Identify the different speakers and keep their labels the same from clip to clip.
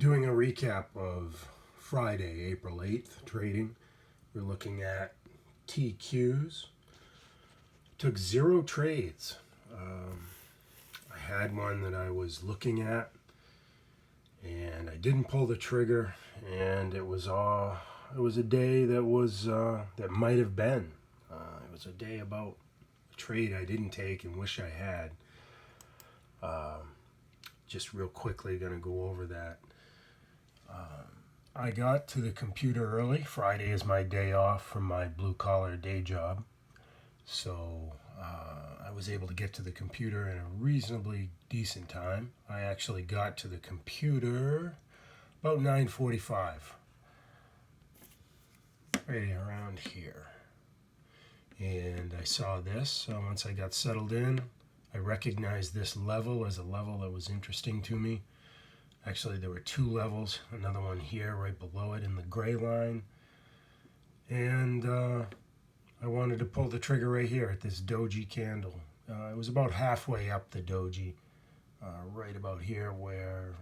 Speaker 1: Doing a recap of Friday, April 8th trading. We're looking at TQs. Took 0 trades. I had one that I was looking at and I didn't pull the trigger, and it was a day that might have been. It was a day about a trade I didn't take and wish I had. Just real quickly, going to go over that. I got to the computer early. Friday is my day off from my blue-collar day job. So I was able to get to the computer in a reasonably decent time. I actually got to the computer about 9:45, right around here. And I saw this. So once I got settled in, I recognized this level as a level that was interesting to me. Actually, there were 2 levels, another one here right below it in the gray line. And I wanted to pull the trigger right here at this doji candle. It was about halfway up the doji, right about here where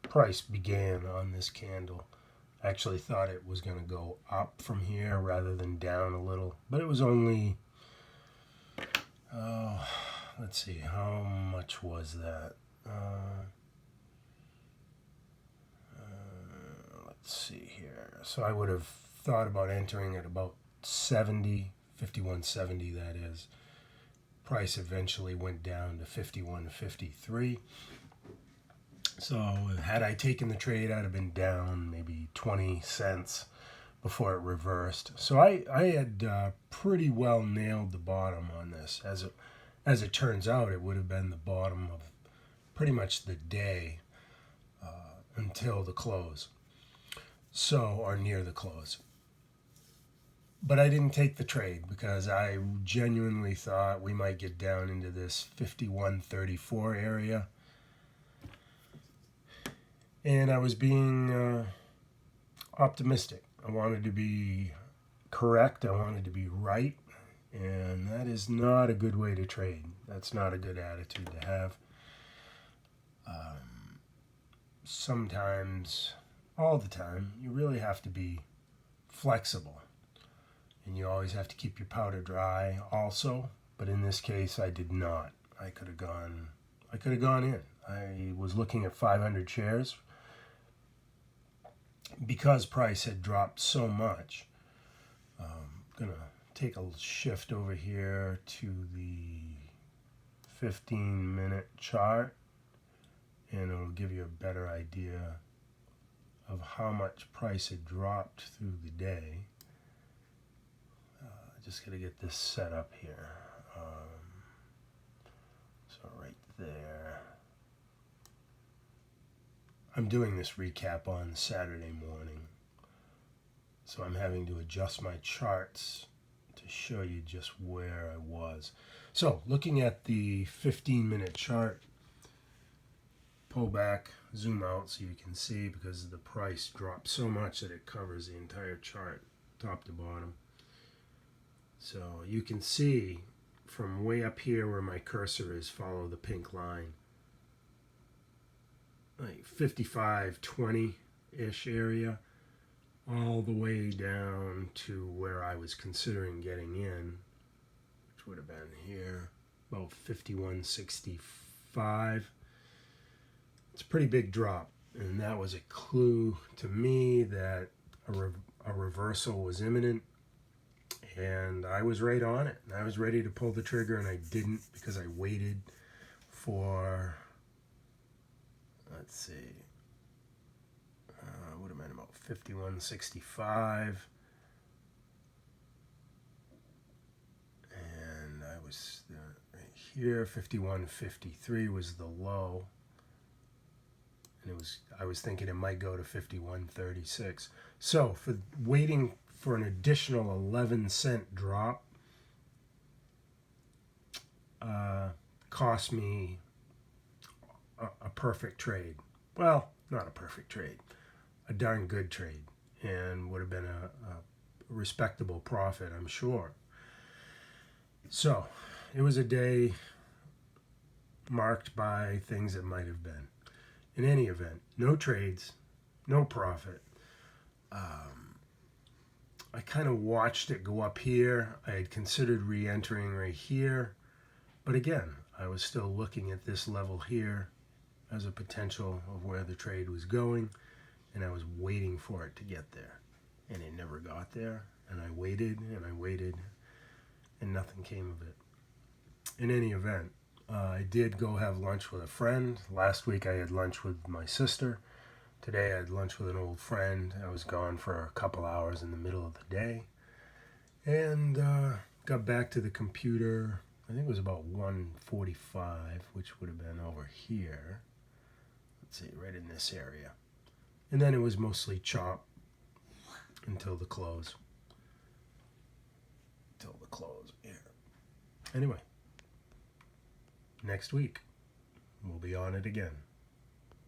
Speaker 1: price began on this candle. I actually thought it was going to go up from here rather than down a little, but it was only, let's see, how much was that? Let's see here. So I would have thought about entering at about 70, 51.70, that is. Price eventually went down to 51.53. So had I taken the trade, I'd have been down maybe 20 cents before it reversed. So I had pretty well nailed the bottom on this. As it turns out, it would have been the bottom of pretty much the day until the close. So, or near the close. But I didn't take the trade because I genuinely thought we might get down into this 51.34 area. And I was being optimistic. I wanted to be correct. I wanted to be right. And that is not a good way to trade. That's not a good attitude to have. Sometimes, all the time, you really have to be flexible. And you always have to keep your powder dry also. But in this case, I did not. I could have gone in. I was looking at 500 shares. Because price had dropped so much, I'm going to take a shift over here to the 15-minute chart, and it'll give you a better idea of how much price had dropped through the day. Just got to get this set up here. So right there. I'm doing this recap on Saturday morning, so I'm having to adjust my charts to show you just where I was. So looking at the 15-minute chart, pull back, zoom out so you can see, because the price dropped so much that it covers the entire chart, top to bottom. So you can see from way up here where my cursor is, follow the pink line, like 55.20-ish area, all the way down to where I was considering getting in, which would have been here, about 51.65. It's a pretty big drop, and that was a clue to me that a reversal was imminent, and I was right on it. I was ready to pull the trigger, and I didn't because I waited for, let's see, would have been about 51.65, and I was right here. 51.53 was the low, and I was thinking it might go to 51.36. So for waiting for an additional 11-cent drop cost me a perfect trade. Well, not a perfect trade, a darn good trade, and would have been a respectable profit, I'm sure. So it was a day marked by things that might have been. In any event, no trades, no profit. I kind of watched it go up here. I had considered re-entering right here, but again, I was still looking at this level here as a potential of where the trade was going, and I was waiting for it to get there, and it never got there, and I waited and I waited, and nothing came of it. In any event, I did go have lunch with a friend. Last week I had lunch with my sister. Today I had lunch with an old friend. I was gone for a couple hours in the middle of the day, and got back to the computer. I think it was about 1:45, which would have been over here. Let's see, right in this area. And then it was mostly chop until the close. Yeah. Anyway, next week we'll be on it again.